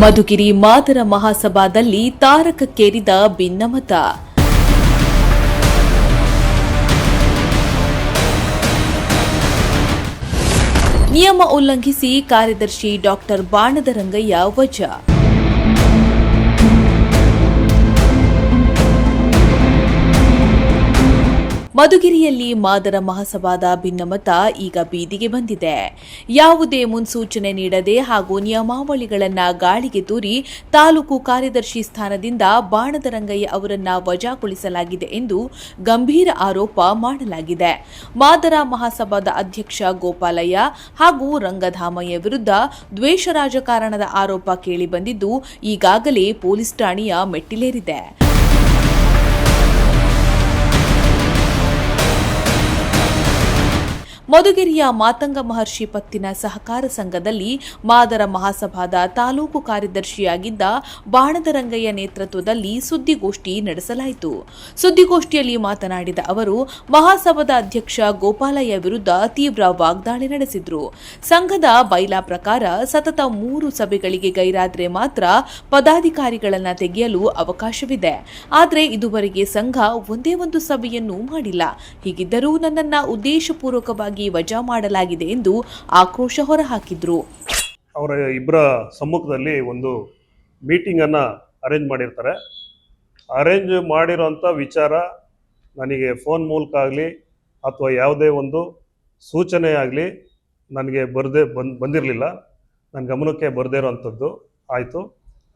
ಮಧುಗಿರಿ ಮಾದರ ಮಹಾಸಭಾದಲ್ಲಿ ತಾರಕಕ್ಕೇರಿದ ಭಿನ್ನಮತ. ನಿಯಮ ಉಲ್ಲಂಘಿಸಿ ಕಾರ್ಯದರ್ಶಿ ಡಾಕ್ಟರ್ ಬಾಣದ ರಂಗಯ್ಯ ವಜಾ. ಮಧುಗಿರಿಯಲ್ಲಿ ಮಾದರ ಮಹಾಸಭಾದ ಭಿನ್ನಮತ ಈಗ ಬೀದಿಗೆ ಬಂದಿದೆ. ಯಾವುದೇ ಮುನ್ಸೂಚನೆ ನೀಡದೆ ಹಾಗೂ ನಿಯಮಾವಳಿಗಳನ್ನು ಗಾಳಿಗೆ ತೂರಿ ತಾಲೂಕು ಕಾರ್ಯದರ್ಶಿ ಸ್ಥಾನದಿಂದ ಬಾಣದ ರಂಗಯ್ಯ ಅವರನ್ನ ವಜಾಗೊಳಿಸಲಾಗಿದೆ ಎಂದು ಗಂಭೀರ ಆರೋಪ ಮಾಡಲಾಗಿದೆ. ಮಾದರ ಮಹಾಸಭಾದ ಅಧ್ಯಕ್ಷ ಗೋಪಾಲಯ್ಯ ಹಾಗೂ ರಂಗಧಾಮಯ್ಯ ವಿರುದ್ಧ ದ್ವೇಷ ರಾಜಕಾರಣದ ಆರೋಪ ಕೇಳಿಬಂದಿದ್ದು ಈಗಾಗಲೇ ಪೊಲೀಸ್ ಠಾಣೆಯ ಮೆಟ್ಟಿಲೇರಿದೆ. ಮಧುಗಿರಿಯ ಮಾತಂಗ ಮಹರ್ಷಿ ಪತ್ತಿನ ಸಹಕಾರ ಸಂಘದಲ್ಲಿ ಮಾದರ ಮಹಾಸಭಾದ ತಾಲೂಕು ಕಾರ್ಯದರ್ಶಿಯಾಗಿದ್ದ ಬಾಣದ ರಂಗಯ್ಯ ನೇತೃತ್ವದಲ್ಲಿ ಸುದ್ದಿಗೋಷ್ಠಿ ನಡೆಸಲಾಯಿತು. ಸುದ್ದಿಗೋಷ್ಠಿಯಲ್ಲಿ ಮಾತನಾಡಿದ ಅವರು, ಮಹಾಸಭಾದ ಅಧ್ಯಕ್ಷ ಗೋಪಾಲಯ್ಯ ವಿರುದ್ಧ ತೀವ್ರ ವಾಗ್ದಾಳಿ ನಡೆಸಿದ್ರು. ಸಂಘದ ಬೈಲಾ ಪ್ರಕಾರ ಸತತ 3 ಸಭೆಗಳಿಗೆ ಗೈರಾದ್ರೆ ಮಾತ್ರ ಪದಾಧಿಕಾರಿಗಳನ್ನು ತೆಗೆಯಲು ಅವಕಾಶವಿದೆ. ಆದರೆ ಇದುವರೆಗೆ ಸಂಘ ಒಂದೇ ಒಂದು ಸಭೆಯನ್ನೂ ಮಾಡಿಲ್ಲ. ಹೀಗಿದ್ದರೂ ನನ್ನನ್ನು ಉದ್ದೇಶಪೂರ್ವಕವಾಗಿ ವಜಾ ಮಾಡಲಾಗಿದೆ ಎಂದು ಆಕ್ರೋಶ ಹೊರಹಾಕಿದ್ರು. ಅವರ ಇಬ್ಬರ ಸಮ್ಮುಖದಲ್ಲಿ ಒಂದು ಮೀಟಿಂಗ್ ಅನ್ನ ಅರೇಂಜ್ ಮಾಡಿರ್ತಾರೆ. ಅರೇಂಜ್ ಮಾಡಿರೋಂಥ ವಿಚಾರ ನನಗೆ ಫೋನ್ ಮೂಲಕ ಆಗಲಿ ಅಥವಾ ಯಾವುದೇ ಒಂದು ಸೂಚನೆ ಆಗಲಿ ನನಗೆ ಬಂದಿರಲಿಲ್ಲ. ನನ್ನ ಗಮನಕ್ಕೆ ಬರದೇ ಇರೋವಂಥದ್ದು ಆಯಿತು.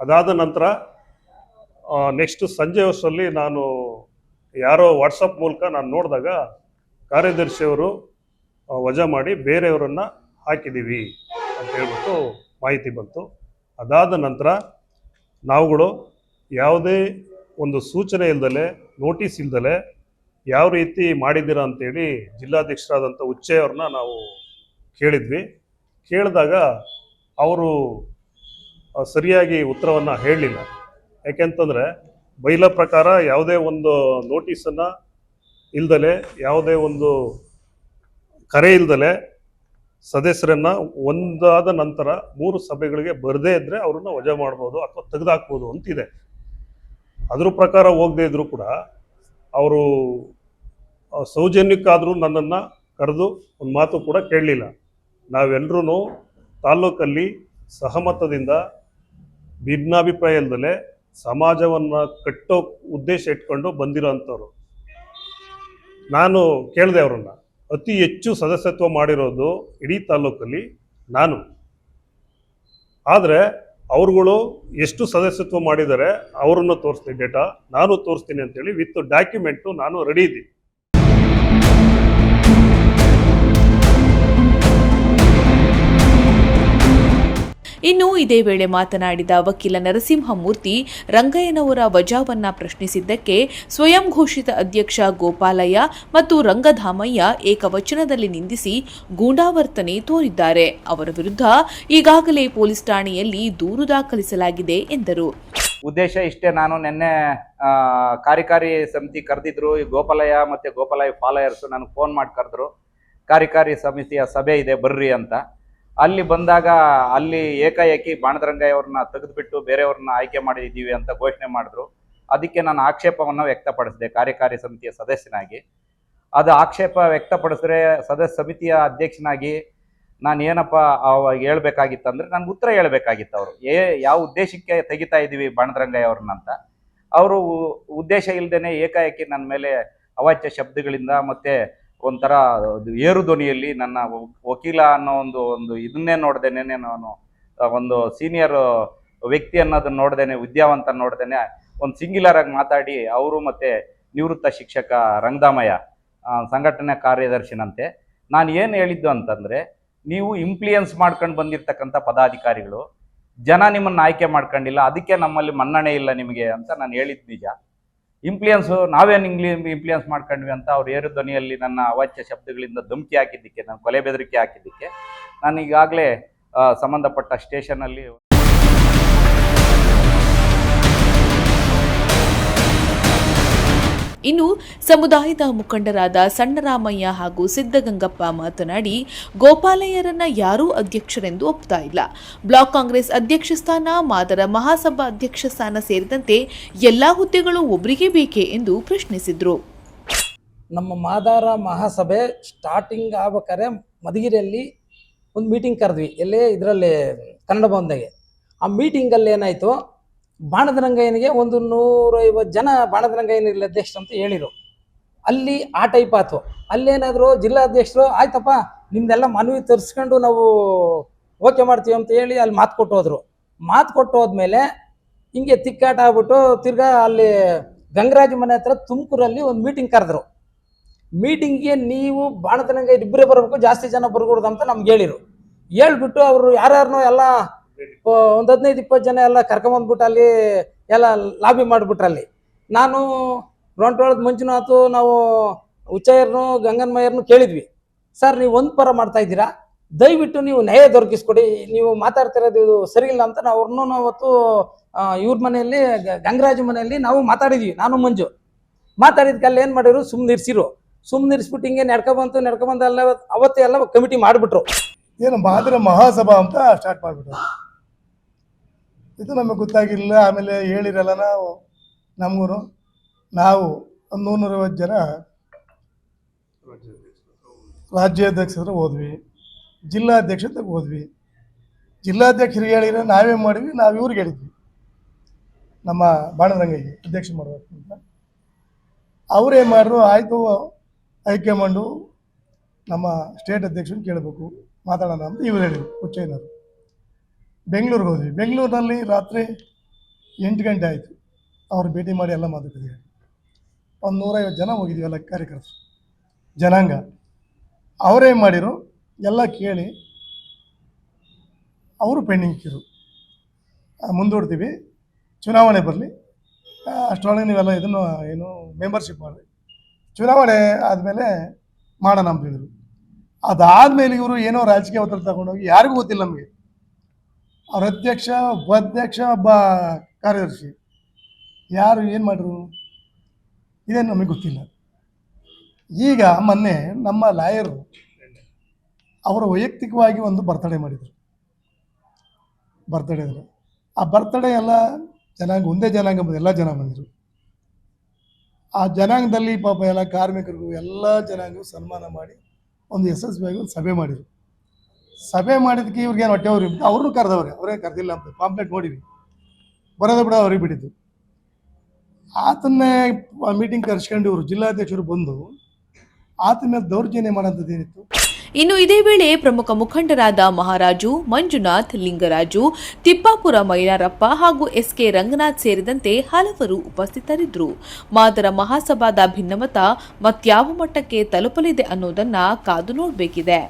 ಅದಾದ ನಂತರ ನೆಕ್ಸ್ಟ್ ಸಂಜೆ ವರ್ಷದಲ್ಲಿ ನಾನು ಯಾರೋ ವಾಟ್ಸಪ್ ಮೂಲಕ ನಾನು ನೋಡಿದಾಗ ಕಾರ್ಯದರ್ಶಿಯವರು ವಜಾ ಮಾಡಿ ಬೇರೆಯವರನ್ನು ಹಾಕಿದ್ದೀವಿ ಅಂತ ಹೇಳ್ಬಿಟ್ಟು ಮಾಹಿತಿ ಬಂತು. ಅದಾದ ನಂತರ ನಾವುಗಳು ಯಾವುದೇ ಒಂದು ಸೂಚನೆ ಇಲ್ದಲೆ, ನೋಟಿಸ್ ಇಲ್ದಲೆ ಯಾವ ರೀತಿ ಮಾಡಿದ್ದೀರಾ ಅಂತೇಳಿ ಜಿಲ್ಲಾಧ್ಯಕ್ಷರಾದಂಥ ಉಚ್ಚೆಯವ್ರನ್ನ ನಾವು ಕೇಳಿದ್ವಿ. ಕೇಳಿದಾಗ ಅವರು ಸರಿಯಾಗಿ ಉತ್ತರವನ್ನು ಹೇಳಲಿಲ್ಲ. ಯಾಕೆಂತಂದರೆ ಬೈಲ ಪ್ರಕಾರ ಯಾವುದೇ ಒಂದು ನೋಟಿಸನ್ನು ಇಲ್ದಲೆ, ಯಾವುದೇ ಒಂದು ಕರೆ ಇಲ್ದಲೆ ಸದಸ್ಯರನ್ನು ಒಂದಾದ ನಂತರ 3 ಸಭೆಗಳಿಗೆ ಬರದೇ ಇದ್ದರೆ ಅವ್ರನ್ನ ವಜಾ ಮಾಡ್ಬೋದು ಅಥವಾ ತೆಗೆದುಹಾಕ್ಬೋದು ಅಂತಿದೆ. ಅದ್ರ ಪ್ರಕಾರ ಹೋಗದೇ ಇದ್ರೂ ಕೂಡ ಅವರು ಸೌಜನ್ಯಕ್ಕಾದರೂ ನನ್ನನ್ನು ಕರೆದು ಒಂದು ಮಾತು ಕೂಡ ಕೇಳಲಿಲ್ಲ. ನಾವೆಲ್ಲರೂ ತಾಲ್ಲೂಕಲ್ಲಿ ಸಹಮತದಿಂದ ಭಿನ್ನಾಭಿಪ್ರಾಯ ಇಲ್ದಲೆ ಸಮಾಜವನ್ನು ಕಟ್ಟೋ ಉದ್ದೇಶ ಇಟ್ಕೊಂಡು ಬಂದಿರೋ ಅಂಥವ್ರು. ನಾನು ಕೇಳಿದೆ ಅವರನ್ನು, ಅತಿ ಹೆಚ್ಚು ಸದಸ್ಯತ್ವ ಮಾಡಿರೋದು ಇಡೀ ತಾಲ್ಲೂಕಲ್ಲಿ ನಾನು. ಆದರೆ ಅವ್ರುಗಳು ಎಷ್ಟು ಸದಸ್ಯತ್ವ ಮಾಡಿದ್ದಾರೆ ಅವರನ್ನು ತೋರಿಸ್ತೀನಿ, ಡೇಟಾ ನಾನು ತೋರಿಸ್ತೀನಿ ಅಂತೇಳಿ ವಿತ್ ಡಾಕ್ಯುಮೆಂಟು ನಾನು ರೆಡಿ ಇದ್ದೀನಿ. ಇನ್ನು ಇದೇ ವೇಳೆ ಮಾತನಾಡಿದ ವಕೀಲ ನರಸಿಂಹಮೂರ್ತಿ, ರಂಗಯ್ಯನವರ ವಜಾವನ್ನ ಪ್ರಶ್ನಿಸಿದ್ದಕ್ಕೆ ಸ್ವಯಂ ಘೋಷಿತ ಅಧ್ಯಕ್ಷ ಗೋಪಾಲಯ್ಯ ಮತ್ತು ರಂಗಧಾಮಯ್ಯ ಏಕವಚನದಲ್ಲಿ ನಿಂದಿಸಿ ಗೂಂಡಾವರ್ತನೆ ತೋರಿದ್ದಾರೆ. ಅವರ ವಿರುದ್ಧ ಈಗಾಗಲೇ ಪೊಲೀಸ್ ಠಾಣೆಯಲ್ಲಿ ದೂರು ದಾಖಲಿಸಲಾಗಿದೆ ಎಂದರು. ಉದ್ದೇಶ ಇಷ್ಟೇ. ನಾನು ನಿನ್ನೆ ಕಾರ್ಯಕಾರಿ ಸಮಿತಿ ಕರೆದಿದ್ರು. ಗೋಪಾಲಯ್ಯ ಮತ್ತೆ ಗೋಪಾಲಯ್ಯ ಫಾಲೋಯರ್ಸ್ ನನಗೆ ಫೋನ್ ಮಾಡಿ ಕರೆದ್ರು. ಕಾರ್ಯಕಾರಿ ಸಮಿತಿಯ ಸಭೆ ಇದೆ ಬರ್ರಿ ಅಂತ. ಅಲ್ಲಿ ಬಂದಾಗ ಅಲ್ಲಿ ಏಕಾಏಕಿ ಬಾಣದ ರಂಗಯ್ಯ ಅವ್ರನ್ನ ತೆಗೆದುಬಿಟ್ಟು ಬೇರೆಯವ್ರನ್ನ ಆಯ್ಕೆ ಮಾಡಿದ್ದೀವಿ ಅಂತ ಘೋಷಣೆ ಮಾಡಿದ್ರು. ಅದಕ್ಕೆ ನಾನು ಆಕ್ಷೇಪವನ್ನು ವ್ಯಕ್ತಪಡಿಸಿದೆ ಕಾರ್ಯಕಾರಿ ಸಮಿತಿಯ ಸದಸ್ಯನಾಗಿ. ಅದು ಆಕ್ಷೇಪ ವ್ಯಕ್ತಪಡಿಸಿದ್ರೆ ಸಮಿತಿಯ ಅಧ್ಯಕ್ಷನಾಗಿ ನಾನು ಏನಪ್ಪ ಹೇಳ್ಬೇಕಾಗಿತ್ತು ಅಂದರೆ ನನಗೆ ಉತ್ತರ ಹೇಳ್ಬೇಕಾಗಿತ್ತು. ಅವರು ಯಾವ ಉದ್ದೇಶಕ್ಕೆ ತೆಗಿತಾ ಇದ್ದೀವಿ ಬಾಣದ ರಂಗಯ್ಯ ಅವ್ರನ್ನ ಅಂತ. ಅವರು ಉದ್ದೇಶ ಇಲ್ಲದೇನೆ ಏಕಾಏಕಿ ನನ್ನ ಮೇಲೆ ಅವಾಚ್ಯ ಶಬ್ದಗಳಿಂದ ಮತ್ತೆ ಒಂಥರ ಏರು ಧ್ವನಿಯಲ್ಲಿ ನನ್ನ ವಕೀಲ ಅನ್ನೋ ಒಂದು ಇದನ್ನೇ ನೋಡ್ದೇನೆ, ನಾನು ಒಂದು ಸೀನಿಯರ್ ವ್ಯಕ್ತಿ ಅನ್ನೋದನ್ನ ನೋಡ್ದೇನೆ, ವಿದ್ಯಾವಂತ ನೋಡ್ದೇನೆ ಒಂದು ಸಿಂಗ್ಯುಲರ್ ಆಗಿ ಮಾತಾಡಿ ಅವರು ಮತ್ತೆ ನಿವೃತ್ತ ಶಿಕ್ಷಕ ರಂಗಧಾಮಯ್ಯ ಸಂಘಟನೆ ಕಾರ್ಯದರ್ಶಿನಂತೆ ನಾನು ಏನು ಹೇಳಿದ್ದು ಅಂತಂದರೆ, ನೀವು ಇಂಪ್ಲೂಯೆನ್ಸ್ ಮಾಡ್ಕೊಂಡು ಬಂದಿರತಕ್ಕಂಥ ಪದಾಧಿಕಾರಿಗಳು, ಜನ ನಿಮ್ಮನ್ನು ಆಯ್ಕೆ ಮಾಡ್ಕೊಂಡಿಲ್ಲ, ಅದಕ್ಕೆ ನಮ್ಮಲ್ಲಿ ಮನ್ನಣೆ ಇಲ್ಲ ನಿಮಗೆ ಅಂತ ನಾನು ಹೇಳಿದ್ದು ನಿಜ. ಇಂಪ್ಲೂಯೆನ್ಸು ನಾವೇನು ಇಂಪ್ಲೂಯೆನ್ಸ್ ಮಾಡ್ಕೊಂಡ್ವಿ ಅಂತ ಅವ್ರು ಏರು ಧ್ವನಿಯಲ್ಲಿ ನನ್ನ ಅವಾಚ್ಯ ಶಬ್ದಗಳಿಂದ ಧಮಕಿ ಹಾಕಿದ್ದಕ್ಕೆ, ನಾನು ಕೊಲೆ ಬೆದರಿಕೆ ಹಾಕಿದ್ದಕ್ಕೆ ನಾನು ಈಗಾಗಲೇ ಸಂಬಂಧಪಟ್ಟ ಸ್ಟೇಷನಲ್ಲಿ ಇನ್ನು ಸಮುದಾಯದ ಮುಖಂಡರಾದ ಸಣ್ಣರಾಮಯ್ಯ ಹಾಗೂ ಸಿದ್ದಗಂಗಪ್ಪ ಮಾತನಾಡಿ, ಗೋಪಾಲಯ್ಯರನ್ನ ಯಾರೂ ಅಧ್ಯಕ್ಷರೆಂದು ಒಪ್ಪುತ್ತಾ ಇಲ್ಲ. ಬ್ಲಾಕ್ ಕಾಂಗ್ರೆಸ್ ಅಧ್ಯಕ್ಷ ಸ್ಥಾನ, ಮಾದರ ಮಹಾಸಭಾ ಅಧ್ಯಕ್ಷ ಸ್ಥಾನ ಸೇರಿದಂತೆ ಎಲ್ಲಾ ಹುದ್ದೆಗಳು ಒಬ್ಬರಿಗೆ ಬೇಕೇ ಎಂದು ಪ್ರಶ್ನಿಸಿದ್ರು. ನಮ್ಮ ಮಾದಾರ ಮಹಾಸಭೆ ಸ್ಟಾರ್ಟಿಂಗ್ ಆಗ್ಬೇಕಾದ್ರೆ ಮಧುಗಿರಿಯಲ್ಲಿ ಒಂದು ಮೀಟಿಂಗ್ ಕರೆದ್ವಿ, ಎಲ್ಲೇ ಇದರಲ್ಲಿ ಕನ್ನಡ ಭವನದಾಗೆ. ಆ ಮೀಟಿಂಗಲ್ಲಿ ಏನಾಯಿತು, ಬಾಣದ ರಂಗಯ್ಯನಿಗೆ ಒಂದು 150 ಜನ ಬಾಣದ ರಂಗಯ್ಯನಿಗೆ ಅಧ್ಯಕ್ಷ ಅಂತ ಹೇಳಿರು. ಅಲ್ಲಿ ಆ ಟೈಪ್ ಆಯ್ತು. ಅಲ್ಲೇನಾದರೂ ಜಿಲ್ಲಾಧ್ಯಕ್ಷರು ಆಯ್ತಪ್ಪ ನಿಮ್ದೆಲ್ಲ ಮನವಿ ತರಿಸ್ಕೊಂಡು ನಾವು ಓಕೆ ಮಾಡ್ತೀವಿ ಅಂತ ಹೇಳಿ ಅಲ್ಲಿ ಮಾತು ಕೊಟ್ಟು ಹೋದ್ರು. ಮಾತು ಕೊಟ್ಟು ಹೋದ್ಮೇಲೆ ಹಿಂಗೆ ತಿಕ್ಕಾಟ ಆಗ್ಬಿಟ್ಟು ತಿರ್ಗಾ ಅಲ್ಲಿ ಗಂಗರಾಜ ಮನೆ ಹತ್ರ ತುಮಕೂರಲ್ಲಿ ಒಂದು ಮೀಟಿಂಗ್ ಕರೆದ್ರು. ಮೀಟಿಂಗ್ಗೆ ನೀವು ಬಾಣದ ರಂಗಯ್ಯ ಇಬ್ಬರೇ ಬರಬೇಕು, ಜಾಸ್ತಿ ಜನ ಬರ್ಕೂಡ್ದು ಅಂತ ನಮ್ಗೆ ಹೇಳಿರು. ಹೇಳ್ಬಿಟ್ಟು ಅವರು ಯಾರ್ಯಾರನೋ ಎಲ್ಲ ಒಂದು 15-20 ಜನ ಎಲ್ಲ ಕರ್ಕೊಂಬಂದ್ಬಿಟ್ಟು ಅಲ್ಲಿ ಎಲ್ಲ ಲಾಬಿ ಮಾಡಿಬಿಟ್ರಲ್ಲಿ. ನಾನು ರೋಂಟೋಳದ ಮಂಜುನಾಥ್, ನಾವು ಉಚ್ಚಯ್ಯರ್ನು ಗಂಗನ್ಮಯ್ಯರ್ನು ಕೇಳಿದ್ವಿ, ಸರ್ ನೀವು ಒಂದು ಪರ ಮಾಡ್ತಾ ಇದ್ದೀರಾ, ದಯವಿಟ್ಟು ನೀವು ನ್ಯಾಯ ದೊರಕಿಸ್ಕೊಡಿ, ನೀವು ಮಾತಾಡ್ತಿರೋದು ಇದು ಸರಿ ಇಲ್ಲ ಅಂತ ನಾವು ಅವ್ರನ್ನೂ ಅವತ್ತು ಇವ್ರ ಮನೆಯಲ್ಲಿ ಗಂಗರಾಜು ಮನೆಯಲ್ಲಿ ನಾವು ಮಾತಾಡಿದ್ವಿ. ನಾನು ಮಂಜು ಮಾತಾಡಿದ್ಕಲ್ಲಿ ಏನು ಮಾಡಿದ್ರು, ಸುಮ್ಮನಿರಿಸ್ಬಿಟ್ಟು ಹಿಂಗೆ ನಡ್ಕೊಬಂದು ಎಲ್ಲ ಅವತ್ತೇ ಎಲ್ಲ ಕಮಿಟಿ ಮಾಡಿಬಿಟ್ರು. ಏನು ಮಾದರ ಮಹಾಸಭಾ ಅಂತ ಸ್ಟಾರ್ಟ್ ಮಾಡಿಬಿಟ್ರು. ಇದು ನಮಗೆ ಗೊತ್ತಾಗಿರಲಿಲ್ಲ. ಆಮೇಲೆ ಹೇಳಿರಲ್ಲ, ನಾವು ಒಂದು 150 ಜನ ರಾಜ್ಯಾಧ್ಯಕ್ಷರು ಹೋದ್ವಿ, ಜಿಲ್ಲಾಧ್ಯಕ್ಷತೆ ಹೋದ್ವಿ. ಜಿಲ್ಲಾಧ್ಯಕ್ಷರಿಗೆ ಹೇಳಿದ್ರೆ ನಾವೇ ಮಾಡಿದ್ವಿ, ನಾವು ಇವ್ರಿಗೆ ಹೇಳಿದ್ವಿ ನಮ್ಮ ಬಾಣರಂಗಯ್ಯಗೆ ಅಧ್ಯಕ್ಷ ಮಾಡಬೇಕು ಅಂತ. ಅವ್ರೇನು ಮಾಡಿದ್ರು, ಆಯಿತು ಹೈಕಮಾಂಡು ನಮ್ಮ ಸ್ಟೇಟ್ ಅಧ್ಯಕ್ಷರು ಕೇಳಬೇಕು ಮಾತಾಡೋಣ ಅಂತ ಇವ್ರು ಹೇಳಿದ್ರು, ಉಚ್ಚಯ್ಯನವರು. ಬೆಂಗಳೂರಿಗೆ ಹೋದ್ವಿ. ಬೆಂಗಳೂರಿನಲ್ಲಿ ರಾತ್ರಿ 8 ಗಂಟೆ ಆಯಿತು. ಅವ್ರು ಭೇಟಿ ಮಾಡಿ ಎಲ್ಲ ಮಾತಾಡ್ತಿದ್ದೀವಿ. ಒಂದು 150 ಜನ ಹೋಗಿದ್ವಿ, ಎಲ್ಲ ಕಾರ್ಯಕರ್ತರು ಜನಾಂಗ. ಅವರೇನು ಮಾಡಿರು, ಎಲ್ಲ ಕೇಳಿ ಅವರು ಪೆಂಡಿಂಗ್ ಇಕ್ಕಿರು, ಮುಂದೂಡ್ತೀವಿ, ಚುನಾವಣೆ ಬರಲಿ, ಅಷ್ಟರೊಳಗೆ ನೀವೆಲ್ಲ ಇದನ್ನು ಏನು ಮೆಂಬರ್ಶಿಪ್ ಮಾಡಿರಿ, ಚುನಾವಣೆ ಆದಮೇಲೆ ಮಾಡೋಣ ಅಂತ ಹೇಳಿದರು. ಅದಾದಮೇಲೆ ಇವರು ಏನೋ ರಾಜಕೀಯ ಒತ್ತಡ ತಗೊಂಡೋಗಿ, ಯಾರಿಗೂ ಗೊತ್ತಿಲ್ಲ ನಮಗೆ, ಅವ್ರ ಅಧ್ಯಕ್ಷ, ಉಪಾಧ್ಯಕ್ಷ, ಒಬ್ಬ ಕಾರ್ಯದರ್ಶಿ ಯಾರು ಏನು ಮಾಡಿದ್ರು ಇದೇನು ನಮಗೆ ಗೊತ್ತಿಲ್ಲ. ಈಗ ಮೊನ್ನೆ ನಮ್ಮ ಲಾಯರು ಅವರು ವೈಯಕ್ತಿಕವಾಗಿ ಒಂದು ಬರ್ತಡೇ ಮಾಡಿದರು. ಆ ಬರ್ತಡೇ ಎಲ್ಲ ಜನಾಂಗ, ಒಂದೇ ಜನಾಂಗ ಎಲ್ಲ ಜನ ಬಂದರು. ಆ ಜನಾಂಗದಲ್ಲಿ ಪಾಪ ಎಲ್ಲ ಕಾರ್ಮಿಕರಿಗೂ ಎಲ್ಲ ಜನಾಂಗಗೂ ಸನ್ಮಾನ ಮಾಡಿ ಒಂದು ಯಶಸ್ವಿಯಾಗಿ ಒಂದು ಸಭೆ ಮಾಡಿದರು. ಸಭೆ ಮಾಡಿದ್ದಕ್ಕೆ ಇವ್ರಿಗೇನು ಹೊಟ್ಟೆ ಅವ್ರನ್ನೂ ಕರೆದವ್ರೆ, ಅವರೇ ಕರೆದಿಲ್ಲ ಅಂತ ಪಾಂಪ್ಲೆಟ್ ನೋಡಿವಿ, ಬರೋದೇ ಬಿಡ ಅವ್ರಿಗೆ ಬಿಟ್ಟಿದ್ದು. ಆತನ್ನೇ ಮೀಟಿಂಗ್ ಕರೆಸ್ಕೊಂಡು ಇವರು ಜಿಲ್ಲಾಧ್ಯಕ್ಷರು ಬಂದು ಆತನ ಮೇಲೆ ದೌರ್ಜನ್ಯ ಮಾಡೋಂಥದ್ದು ಏನಿತ್ತು. ಇನ್ನು ಇದೇ ವೇಳೆ ಪ್ರಮುಖ ಮುಖಂಡರಾದ ಮಹಾರಾಜು, ಮಂಜುನಾಥ್, ಲಿಂಗರಾಜು, ತಿಪ್ಪಾಪುರ ಮೈಲಾರಪ್ಪ ಹಾಗೂ SK ರಂಗನಾಥ್ ಸೇರಿದಂತೆ ಹಲವರು ಉಪಸ್ಥಿತರಿದ್ದರು. ಮಾದರ ಮಹಾಸಭಾದ ಭಿನ್ನಮತ ಮತ್ಯಾವ ಮಟ್ಟಕ್ಕೆ ತಲುಪಲಿದೆ ಅನ್ನೋದನ್ನ ಕಾದು ನೋಡಬೇಕಿದೆ.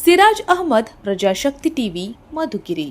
ಸಿರಾಜ್ ಅಹಮದ್, ಪ್ರಜಾಶಕ್ತಿ ಟಿವಿ, ಮಧುಗಿರಿ.